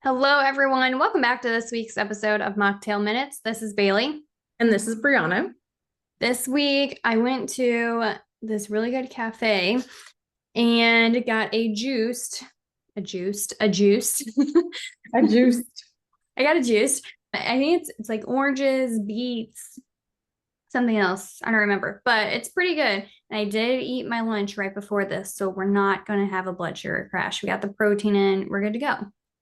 Hello, everyone. Welcome back to this week's episode of Mocktail Minutes. This is Bailey. And this is Brianna. This week, I went to this really good cafe and got a juiced. I juiced. I got a juiced. I think it's like oranges, beets, something else. I don't remember, but it's pretty good. And I did eat my lunch right before this, so we're not going to have a blood sugar crash. We got the protein in. We're good to go.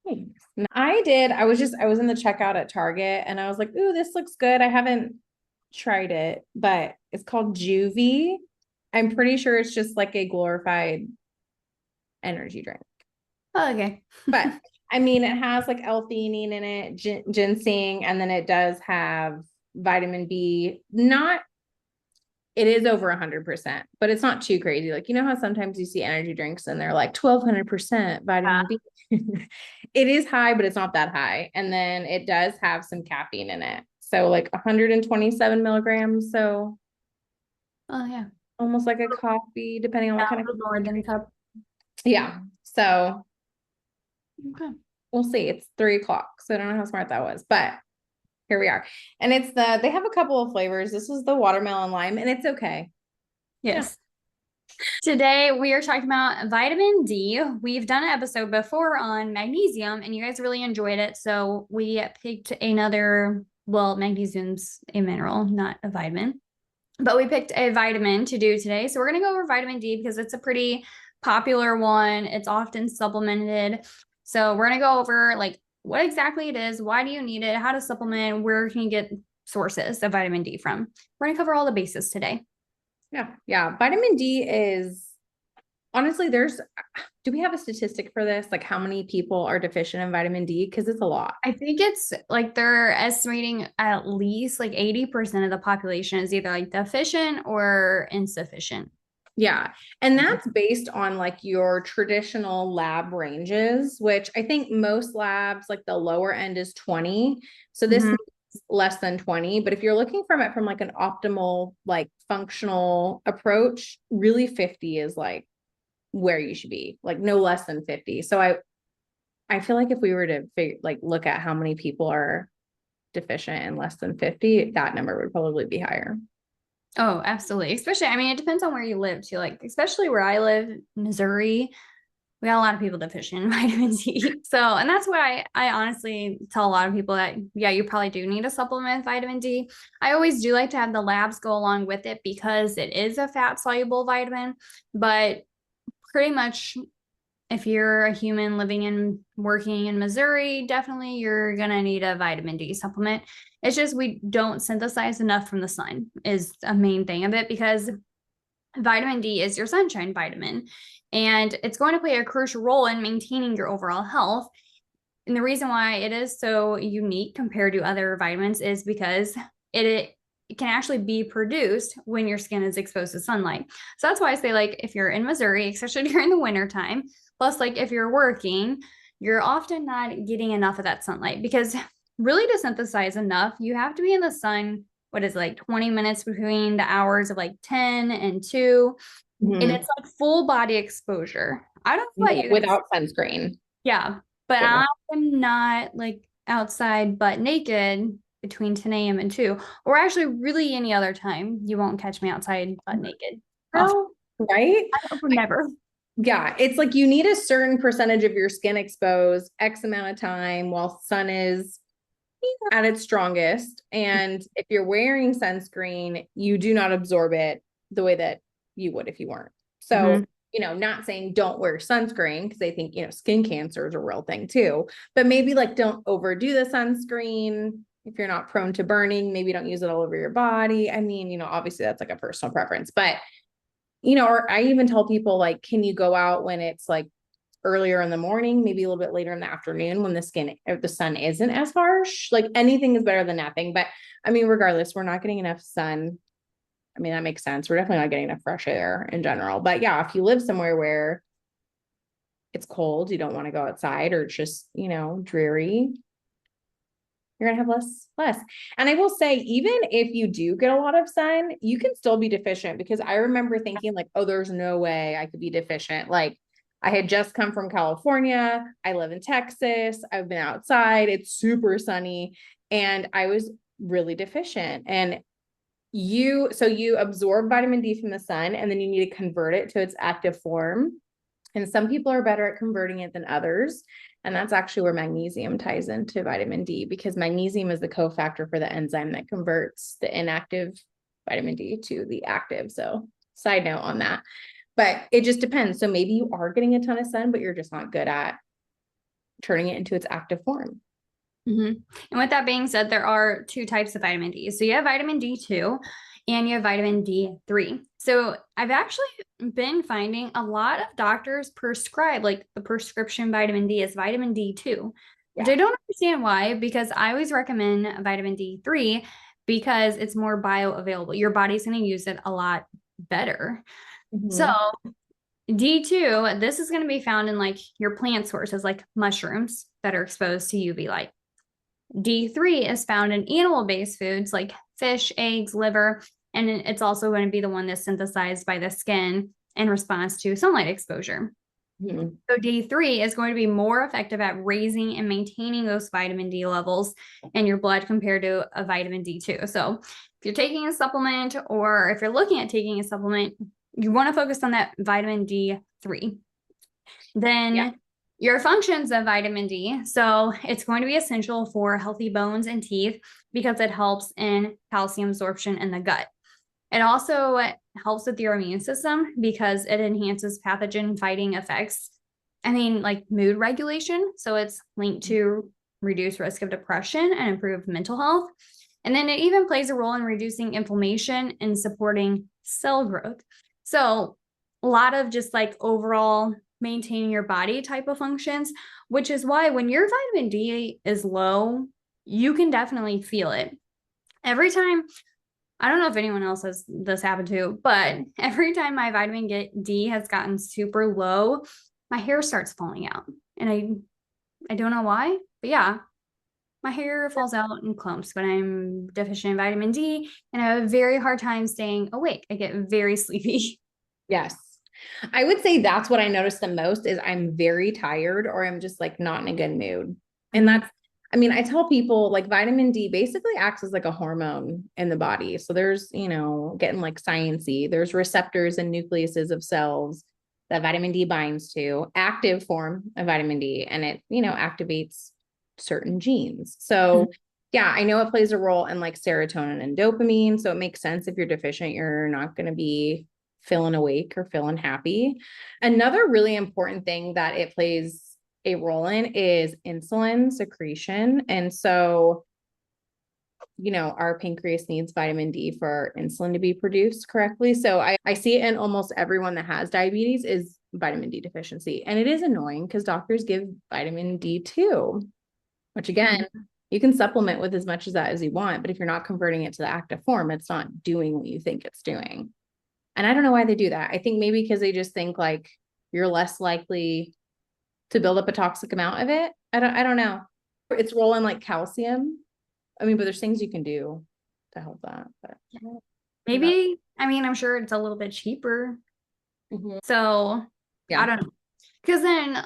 Thanks. I did. I was in the checkout at Target and I was like, ooh, this looks good. I haven't tried it, but it's called Juvee. I'm pretty sure it's just like a glorified energy drink. Oh, okay. But I mean, it has like L-theanine in it, ginseng, and then it does have vitamin B. Not, it is over 100%, but it's not too crazy. Like, you know how sometimes you see energy drinks and they're like 1200% vitamin B. It is high, but it's not that high. And then it does have some caffeine in it. So like 127 milligrams. So Oh, yeah. almost like a coffee, depending on what kind of More than a cup. Yeah. So Okay. we'll see. It's 3 o'clock. So I don't know how smart that was, but here we are. And they have a couple of flavors. This is the watermelon lime, and it's okay. Yes. Today we are talking about vitamin D. We've done an episode before on magnesium and you guys really enjoyed it. So we picked another, well, magnesium's a mineral, not a vitamin. But we picked a vitamin to do today. So we're going to go over vitamin D because it's a pretty popular one. It's often supplemented. So we're going to go over like what exactly it is, why do you need it, how to supplement, where can you get sources of vitamin D from. We're going to cover all the bases today. Yeah. Yeah. Vitamin D is honestly, do we have a statistic for this? Like how many people are deficient in vitamin D? Because it's a lot. I think it's like they're estimating at least like 80% of the population is either like deficient or insufficient. Yeah. And that's based on like your traditional lab ranges, which I think most labs, like the lower end is 20. So this Mhm. is less than 20. But if you're looking from it from like an optimal, like functional approach, really 50 is like where you should be, like no less than 50. So I feel like if we were to look at how many people are deficient in less than 50, that number would probably be higher. Oh, absolutely. Especially, I mean, it depends on where you live too. Like, especially where I live, Missouri, we got a lot of people deficient in vitamin D. So, and that's why I honestly tell a lot of people that, yeah, you probably do need a supplement with vitamin D. I always do like to have the labs go along with it because it is a fat soluble vitamin, but pretty much if you're a human living and working in Missouri, definitely you're going to need a vitamin D supplement. It's just we don't synthesize enough from the sun, is a main thing of it because vitamin D is your sunshine vitamin and it's going to play a crucial role in maintaining your overall health. And the reason why it is so unique compared to other vitamins is because it can actually be produced when your skin is exposed to sunlight. So that's why I say, like, if you're in Missouri, especially during the winter time, plus, like, if you're working, you're often not getting enough of that sunlight because really to synthesize enough, you have to be in the sun. What is it, like 20 minutes between the hours of like 10 and 2? And Mhm. it's like full body exposure. I don't know about you guys. Without sunscreen. Yeah, but Goodness. I am not like outside butt naked between 10 a.m. and 2, or actually really any other time. You won't catch me outside butt naked. Off, No, right? I hope never. Yeah, it's like you need a certain percentage of your skin exposed X amount of time while sun is at its strongest. And if you're wearing sunscreen, you do not absorb it the way that you would if you weren't. So, Mhm. not saying don't wear sunscreen because I think, skin cancer is a real thing too, but maybe like don't overdo the sunscreen. If you're not prone to burning, maybe don't use it all over your body. I mean, obviously that's like a personal preference, but or I even tell people like, can you go out when it's like earlier in the morning, maybe a little bit later in the afternoon when the sun isn't as harsh. Like anything is better than nothing. But I mean, regardless, we're not getting enough sun. I mean, that makes sense. We're definitely not getting enough fresh air in general. But yeah, if you live somewhere where it's cold, you don't want to go outside or it's just, dreary, you're gonna have less. And I will say, even if you do get a lot of sun, you can still be deficient because I remember thinking like, oh, there's no way I could be deficient. Like I had just come from California. I live in Texas. I've been outside. It's super sunny and I was really deficient. And you absorb vitamin D from the sun and then you need to convert it to its active form. And some people are better at converting it than others. And that's actually where magnesium ties into vitamin D, because magnesium is the cofactor for the enzyme that converts the inactive vitamin D to the active. So, side note on that. But it just depends. So maybe you are getting a ton of sun, but you're just not good at turning it into its active form. And with that being said, there are two types of vitamin D. So you have vitamin D2 and you have vitamin D3. So I've actually been finding a lot of doctors prescribe like the prescription vitamin D as vitamin D2, which I don't understand why, because I always recommend vitamin D3 because it's more bioavailable. Your body's going to use it a lot better. So D2, this is going to be found in like your plant sources, like mushrooms that are exposed to UV light. D3 is found in animal-based foods like fish, eggs, liver, and it's also going to be the one that's synthesized by the skin in response to sunlight exposure. So D3 is going to be more effective at raising and maintaining those vitamin D levels in your blood compared to a vitamin D2. So if you're taking a supplement or if you're looking at taking a supplement, you want to focus on that vitamin D3. Then your functions of vitamin D. So it's going to be essential for healthy bones and teeth because it helps in calcium absorption in the gut. It also helps with your immune system because it enhances pathogen fighting effects. I mean, like mood regulation. So it's linked to reduce risk of depression and improve mental health. And then it even plays a role in reducing inflammation and supporting cell growth. So a lot of just like overall maintaining your body type of functions, which is why when your vitamin D is low, you can definitely feel it. Every time, I don't know if anyone else has this happen to, but every time my vitamin D has gotten super low, my hair starts falling out. And I don't know why, but yeah, my hair falls out in clumps when I'm deficient in vitamin D, and I have a very hard time staying awake. I get very sleepy. Yes. I would say that's what I notice the most is I'm very tired or I'm just like not in a good mood. And that's, I mean, I tell people like vitamin D basically acts as like a hormone in the body. So there's, getting like sciencey, there's receptors and nucleuses of cells that vitamin D binds to, active form of vitamin D, and it, activates certain genes. So yeah, I know it plays a role in like serotonin and dopamine. So it makes sense if you're deficient, you're not going to be feeling awake or feeling happy. Another really important thing that it plays a role in is insulin secretion. And so, our pancreas needs vitamin D for insulin to be produced correctly. So I see it in almost everyone that has diabetes is vitamin D deficiency. And it is annoying because doctors give vitamin D2, which again, you can supplement with as much of that as you want, but if you're not converting it to the active form, it's not doing what you think it's doing. And I don't know why they do that. I think maybe because they just think like you're less likely to build up a toxic amount of it. I don't know. It's rolling like calcium. I mean, but there's things you can do to help that. But maybe, I mean, I'm sure it's a little bit cheaper. So I don't know. Because then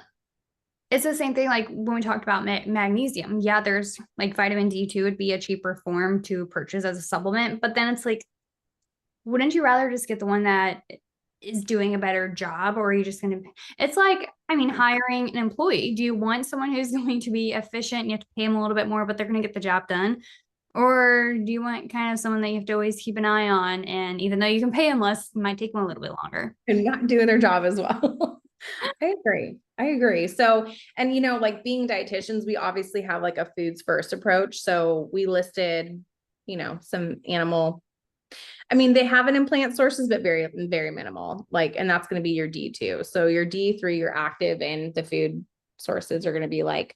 it's the same thing like when we talked about magnesium. Yeah, there's like vitamin D2 would be a cheaper form to purchase as a supplement, but then it's like, wouldn't you rather just get the one that is doing a better job, or are you just going to, it's like, I mean, hiring an employee. Do you want someone who's going to be efficient and you have to pay them a little bit more, but they're going to get the job done? Or do you want kind of someone that you have to always keep an eye on? And even though you can pay them less, it might take them a little bit longer. And not doing their job as well. I agree. So, and like being dietitians, we obviously have like a foods first approach. So we listed, some animal, I mean, they have it in plant sources, but very, very minimal. Like, and that's going to be your D2. So your D3, your active and the food sources are going to be like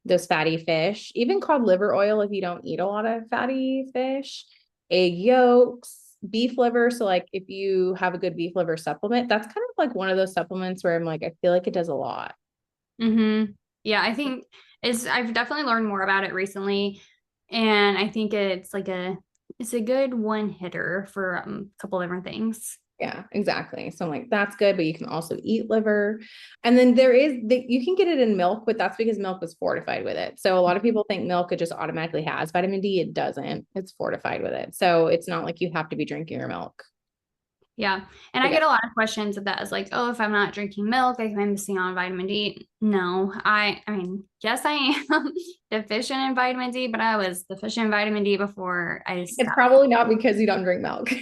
those fatty fish, even cod liver oil if you don't eat a lot of fatty fish, egg yolks, beef liver. So like if you have a good beef liver supplement, that's kind of like one of those supplements where I'm like, I feel like it does a lot. Yeah, I think I've definitely learned more about it recently. And I think it's a good one hitter for a couple different things. Yeah, exactly. So I'm like, that's good, but you can also eat liver. And then you can get it in milk, but that's because milk is fortified with it. So a lot of people think milk, it just automatically has vitamin D. It doesn't. It's fortified with it. So it's not like you have to be drinking your milk Yeah. And to I get get. a lot of questions of that is like, oh, if I'm not drinking milk, like, am I missing on vitamin D? No, I mean, yes, I am deficient in vitamin D, but I was deficient in vitamin D before I It's stopped. probably not because you don't drink milk.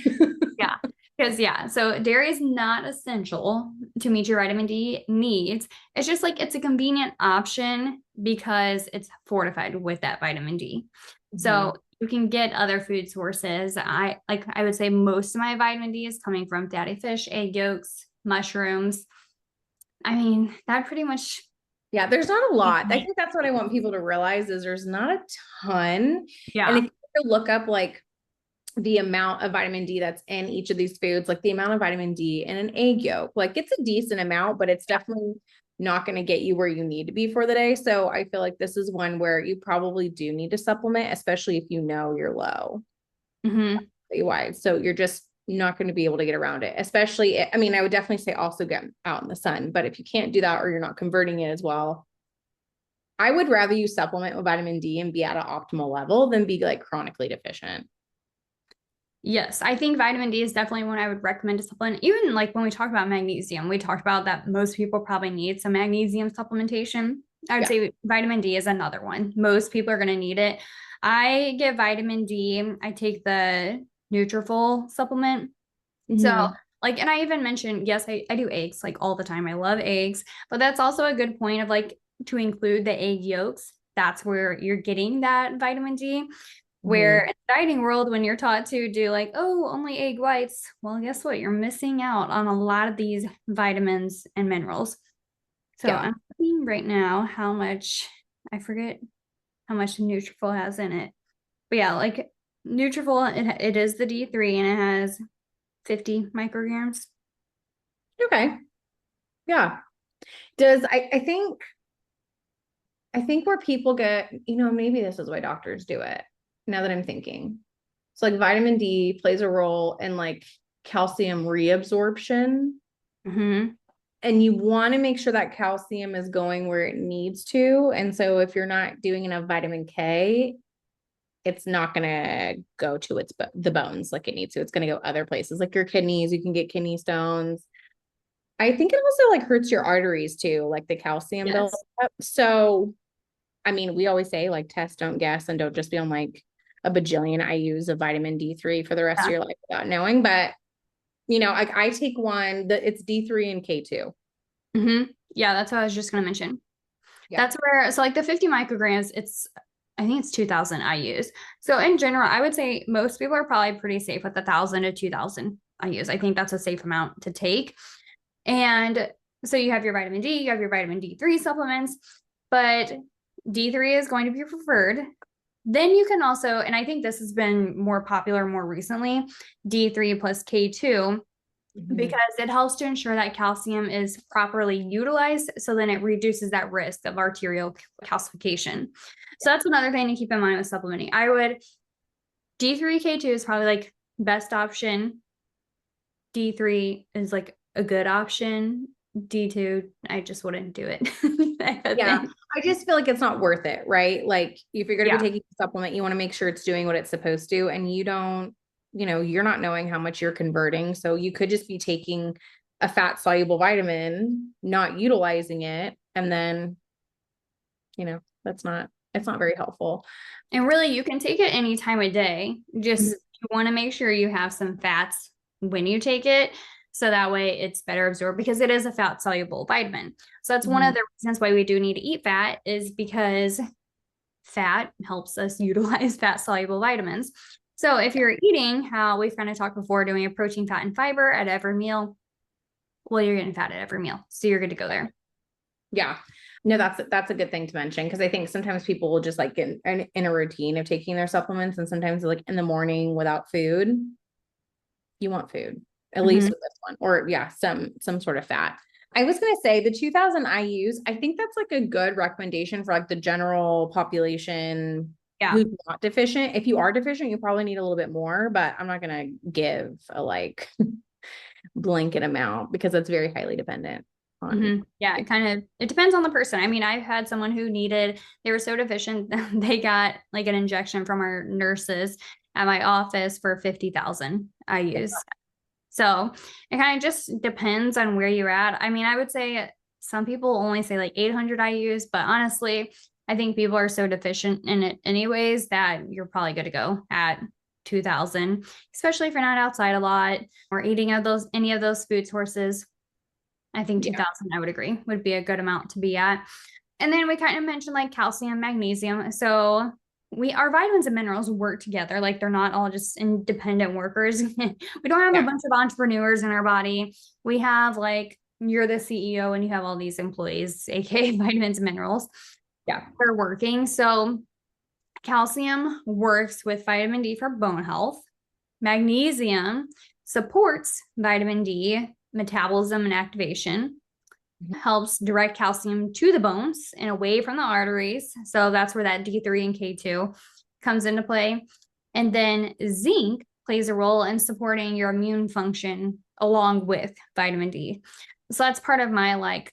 Yeah. Because, yeah, so dairy is not essential to meet your vitamin D needs. It's just like it's a convenient option because it's fortified with that vitamin D. Mhm. So you can get other food sources. I would say most of my vitamin D is coming from fatty fish, egg yolks, mushrooms. I mean, that pretty much. Yeah, there's not a lot. I think that's what I want people to realize is there's not a ton. And if Yeah. you look up like the amount of vitamin D that's in each of these foods, like the amount of vitamin D in an egg yolk, like it's a decent amount, but it's definitely not going to get you where you need to be for the day. So I feel like this is one where you probably do need to supplement, especially if you know you're low Hmm. wise. So you're just not going to be able to get around it. Especially, I mean, I would definitely say also get out in the sun, but if you can't do that or you're not converting it as well, I would rather you supplement with vitamin D and be at an optimal level than be like chronically deficient. Yes, I think vitamin D is definitely one I would recommend to supplement. Even like when we talk about magnesium, we talked about that most people probably need some magnesium supplementation. I would Yeah. say vitamin D is another one. Most people are going to need it. I get vitamin D. I take the Nutrafol supplement. So, Mhm. like, and I even mentioned, yes, I do eggs like all the time. I love eggs, but that's also a good point of like to include the egg yolks. That's where you're getting that vitamin D. Where Mhm. in the dieting world, when you're taught to do like, oh, only egg whites, well, guess what? You're missing out on a lot of these vitamins and minerals. So Yeah. I'm looking right now how much, I forget how much Nutrafol has in it. But yeah, like Nutrafol, it is the D3 and it has 50 micrograms. Okay. Yeah. Does I think where people get, maybe this is why doctors do it. Now that I'm thinking. So like vitamin D plays a role in like calcium reabsorption. Hmm. And you want to make sure that calcium is going where it needs to. And so if you're not doing enough vitamin K, it's not going to go to the bones like it needs to. It's going to go other places like your kidneys. You can get kidney stones. I think it also like hurts your arteries too, like the calcium buildup. Yes. So, I mean, we always say like test, don't guess, and don't just be on like a bajillion IUs of vitamin D3 for the rest of Yeah. your life without knowing. But I take one that it's D3 and K2. Hmm. Yeah, that's what I was just going to mention. Yeah. That's where, so like the 50 micrograms, I think it's 2000 IUs. So in general, I would say most people are probably pretty safe with 1000 to 2000 IUs. I think that's a safe amount to take. And so you have your vitamin D, you have your vitamin D3 supplements, but D3 is going to be preferred. Then you can also, and I think this has been more popular more recently, D3 plus K2 Mhm. because it helps to ensure that calcium is properly utilized. So then it reduces that risk of arterial calcification. So that's another thing to keep in mind with supplementing. I would, D3K2 is probably like best option. D3 is like a good option. D2, I just wouldn't do it. I Yeah. think. I just feel like it's not worth it, right? Like if you're going to be Yeah. taking a supplement, you want to make sure it's doing what it's supposed to. And you're not knowing how much you're converting. So you could just be taking a fat soluble vitamin, not utilizing it. And then, it's not very helpful. And really, you can take it any time of day. Just Mhm. you want to make sure you have some fats when you take it. So that way it's better absorbed because it is a fat soluble vitamin. So that's one of Mhm. the reasons why we do need to eat fat is because fat helps us utilize fat soluble vitamins. So if you're eating how we've kind of talked before, doing a protein, fat, and fiber at every meal, well, you're getting fat at every meal. So you're good to go there. Yeah. No, that's a good thing to mention because I think sometimes people will just like get in a routine of taking their supplements, and sometimes like in the morning without food, you want food, at least Mm-hmm. with this one, or yeah, some sort of fat. I was gonna say the 2000 IUs, I think that's like a good recommendation for like the general population Yeah. who's not deficient. If you are deficient, you probably need a little bit more, but I'm not gonna give a like blanket amount because that's very highly dependent on. Yeah, it depends on the person. I mean, I've had someone who they were so deficient they got like an injection from our nurses at my office for 50,000 IUs. So it kind of just depends on where you're at. I mean, I would say some people only say like 800 IUs, but honestly, I think people are so deficient in it anyways that you're probably good to go at 2,000, especially if you're not outside a lot or eating any of those food sources. I think 2,000, I would agree, would be a good amount to be at. And then we kind of mentioned like calcium, magnesium. So our vitamins and minerals work together. Like they're not all just independent workers. We don't have a bunch of entrepreneurs in our body. We have like, you're the CEO and you have all these employees, aka vitamins and minerals. Yeah. They're working. So calcium works with vitamin D for bone health. Magnesium supports vitamin D metabolism and activation, helps direct calcium to the bones and away from the arteries. So that's where that D3 and K2 comes into play. And then zinc plays a role in supporting your immune function along with vitamin D. So that's part of my like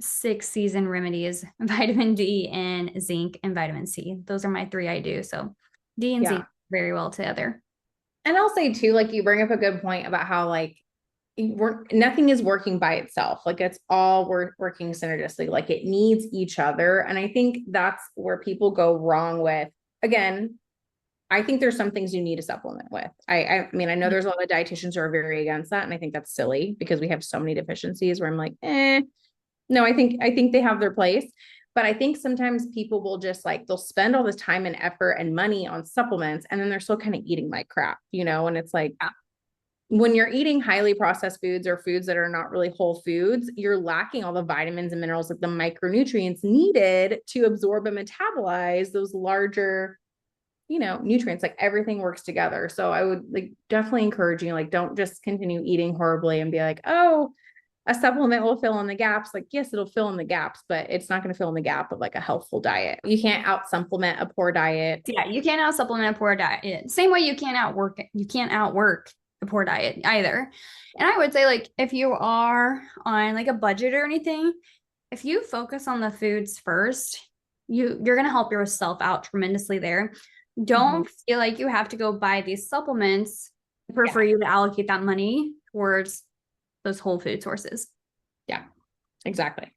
6 season remedies: vitamin D and zinc and vitamin C. Those are my 3 I do. So D and zinc very well together. And I'll say too, like you bring up a good point about how like nothing is working by itself. Like it's all working synergistically. Like it needs each other. And I think that's where people go wrong with, again, I think there's some things you need to supplement with. I mean, I know there's a lot of dietitians who are very against that. And I think that's silly because we have so many deficiencies where I'm like, no, I think they have their place. But I think sometimes people will just like, they'll spend all this time and effort and money on supplements, and then they're still kind of eating like crap, and it's like, when you're eating highly processed foods or foods that are not really whole foods, you're lacking all the vitamins and minerals, like the micronutrients needed to absorb and metabolize those larger, nutrients. Like everything works together. So I would like definitely encourage you, like, don't just continue eating horribly and be like, oh, a supplement will fill in the gaps. Like, yes, it'll fill in the gaps, but it's not going to fill in the gap of like a healthful diet. You can't out supplement a poor diet. Yeah, you can't out supplement a poor diet. Same way you can't outwork a poor diet either. And I would say like if you are on like a budget or anything, if you focus on the foods first, you're going to help yourself out tremendously there. Don't feel like you have to go buy these supplements. I prefer you to allocate that money towards those whole food sources. Yeah, exactly.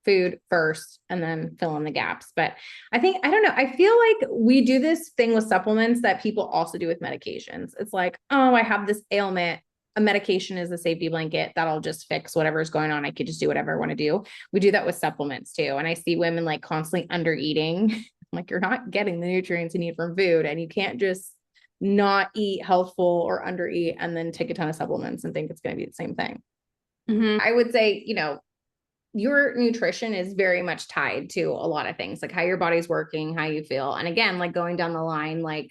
Food first and then fill in the gaps. But I don't know. I feel like we do this thing with supplements that people also do with medications. It's like, oh, I have this ailment. A medication is a safety blanket that'll just fix whatever's going on. I could just do whatever I want to do. We do that with supplements too. And I see women like constantly under eating. Like you're not getting the nutrients you need from food, and you can't just not eat healthful or under eat and then take a ton of supplements and think it's going to be the same thing. I would say, your nutrition is very much tied to a lot of things, like how your body's working, how you feel. And again, like going down the line, like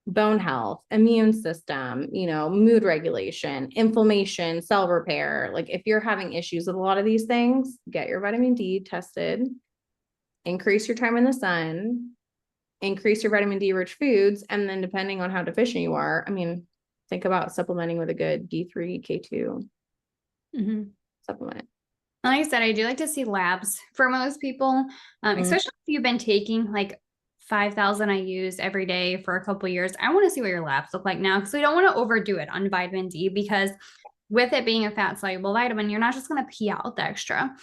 bone health, immune system, mood regulation, inflammation, cell repair. Like if you're having issues with a lot of these things, get your vitamin D tested, increase your time in the sun, increase your vitamin D rich foods. And then depending on how deficient you are, I mean, think about supplementing with a good D3, K2 supplement. Like I said, I do like to see labs for most people, especially if you've been taking like 5,000 IUs every day for a couple of years. I want to see what your labs look like now, because we don't want to overdo it on vitamin D, because with it being a fat soluble vitamin, you're not just going to pee out the extra.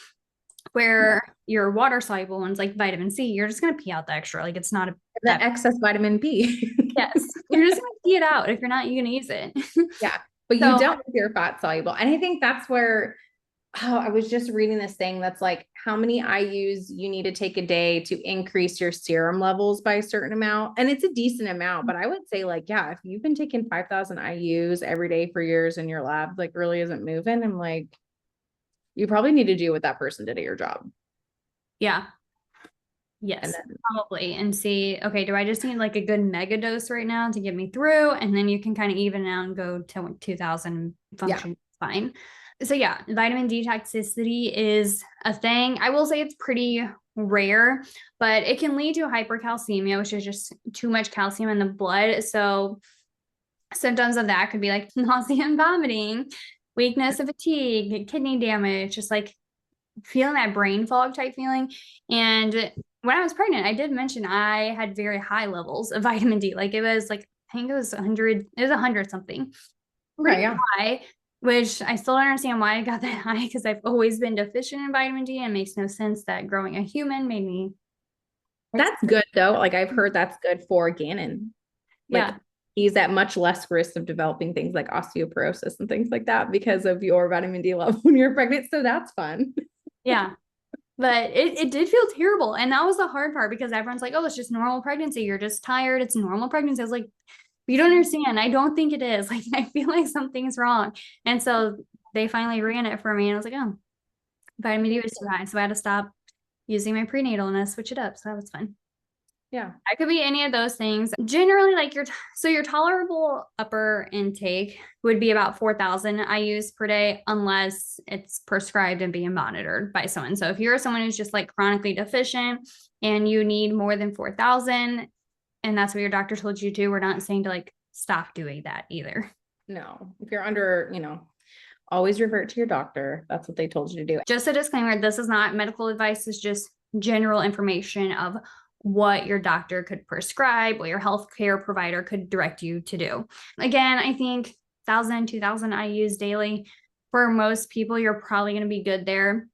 Where your water soluble ones like vitamin C, you're just going to pee out the extra. Like it's not that excess vitamin B. Yes, you're just going to pee it out. If you're not, you're going to use it. Yeah, but you don't if you're fat soluble. And I think that's where, I was just reading this thing that's like how many IUs you need to take a day to increase your serum levels by a certain amount. And it's a decent amount, but I would say like, yeah, if you've been taking 5,000 IUs every day for years and your lab like really isn't moving, I'm like, you probably need to do what that person did at your job. Yeah. Yes, probably. And see, okay, do I just need like a good mega dose right now to get me through? And then you can kind of even out and go to 2,000 function. Fine. So yeah, vitamin D toxicity is a thing. I will say it's pretty rare, but it can lead to hypercalcemia, which is just too much calcium in the blood. So symptoms of that could be like nausea and vomiting, weakness and fatigue, kidney damage, just like feeling that brain fog type feeling. And when I was pregnant, I did mention I had very high levels of vitamin D. Like it was like, I think it was 100, it was 100 something, pretty high, which I still don't understand why I got that high because I've always been deficient in vitamin D, and it makes no sense that growing a human made me. That's good though. Like I've heard that's good for Gannon. Like Yeah. he's at much less risk of developing things like osteoporosis and things like that because of your vitamin D level when you're pregnant. So that's fun. Yeah. But it did feel terrible. And that was the hard part because everyone's like, oh, it's just normal pregnancy. You're just tired. It's normal pregnancy. I was like, you don't understand. I don't think it is. Like, I feel like something's wrong. And so they finally ran it for me. And I was like, oh, vitamin D was too high. So I had to stop using my prenatal and I switch it up. So that was fun. Yeah. I could be any of those things. Generally, like your tolerable upper intake would be about 4,000 IUs per day, unless it's prescribed and being monitored by someone. So if you're someone who's just like chronically deficient and you need more than 4,000, and that's what your doctor told you to, we're not saying to like stop doing that either. No, if you're under, always revert to your doctor. That's what they told you to do. Just a disclaimer, this is not medical advice, it's just general information of what your doctor could prescribe, what your healthcare provider could direct you to do. Again, I think 1,000, 2,000 IUs daily. For most people, you're probably going to be good there.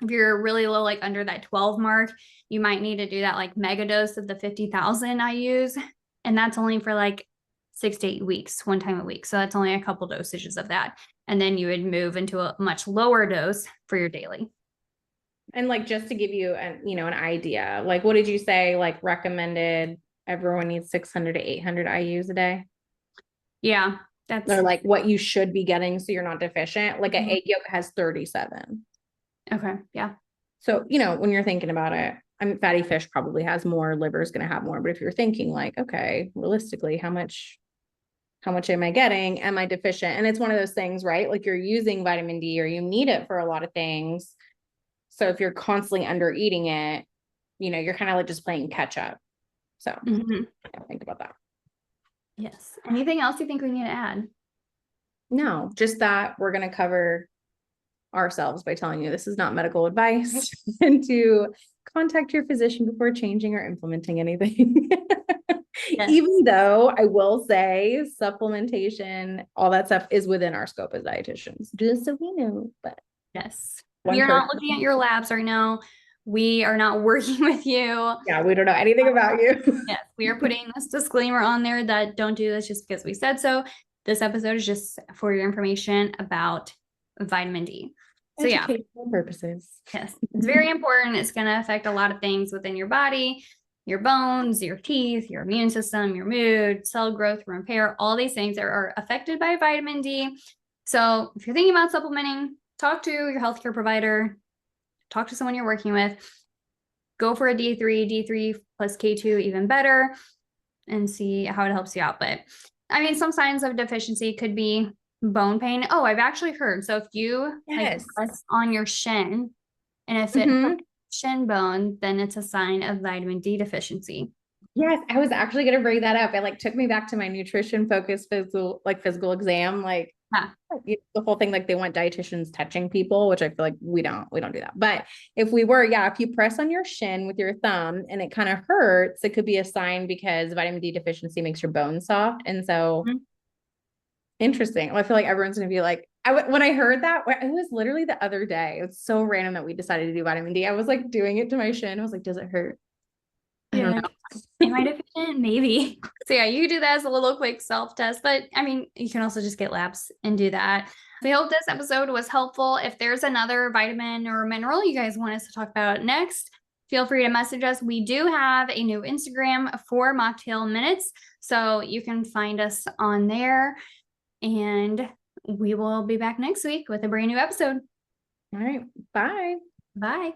If you're really low, like under that 12 mark, you might need to do that like mega dose of the 50,000 IUs. And that's only for like 6 to 8 weeks, one time a week. So that's only a couple dosages of that. And then you would move into a much lower dose for your daily. And like, just to give you an idea, like, what did you say, like recommended everyone needs 600 to 800 IUs a day? Yeah. They're like what you should be getting. So you're not deficient. Like an egg yolk has 37. Okay. Yeah. So, when you're thinking about it, I mean, fatty fish probably has more, liver's going to have more, but if you're thinking like, okay, realistically, how much am I getting? Am I deficient? And it's one of those things, right? Like you're using vitamin D or you need it for a lot of things. So if you're constantly under eating it, you're kind of like just playing catch up. So think about that. Yes. Anything else you think we need to add? No, just that we're going to cover ourselves by telling you this is not medical advice and to contact your physician before changing or implementing anything. Yes. Even though I will say supplementation, all that stuff is within our scope as dietitians, just so we know. But yes, we are not looking at your labs right now. We are not working with you. Yeah, we don't know anything about you. Yes, we are putting this disclaimer on there that don't do this just because we said so. This episode is just for your information about vitamin D. So yeah, purposes. Yes, it's very important. It's going to affect a lot of things within your body, your bones, your teeth, your immune system, your mood, cell growth, repair, all these things are affected by vitamin D. So if you're thinking about supplementing, talk to your healthcare provider, talk to someone you're working with, go for a D3 plus K2, even better, and see how it helps you out. But I mean, some signs of deficiency could be bone pain. Oh, I've actually heard. So if you like press on your shin and if it shin bone, then it's a sign of vitamin D deficiency. Yes, I was actually going to bring that up. It took me back to my nutrition focused physical exam. The whole thing, they want dietitians touching people, which I feel like we don't do that. But if we were, if you press on your shin with your thumb and it kind of hurts, it could be a sign because vitamin D deficiency makes your bones soft. And so interesting. I feel like everyone's going to be like, when I heard that, it was literally the other day. It was so random that we decided to do vitamin D. I was doing it to my shin. I was like, does it hurt? I don't know. Am I deficient? Maybe. So yeah, you do that as a little quick self-test, but I mean, you can also just get labs and do that. We hope this episode was helpful. If there's another vitamin or mineral you guys want us to talk about next, feel free to message us. We do have a new Instagram for Mocktail Minutes, so you can find us on there, and we will be back next week with a brand new episode. All right. Bye. Bye.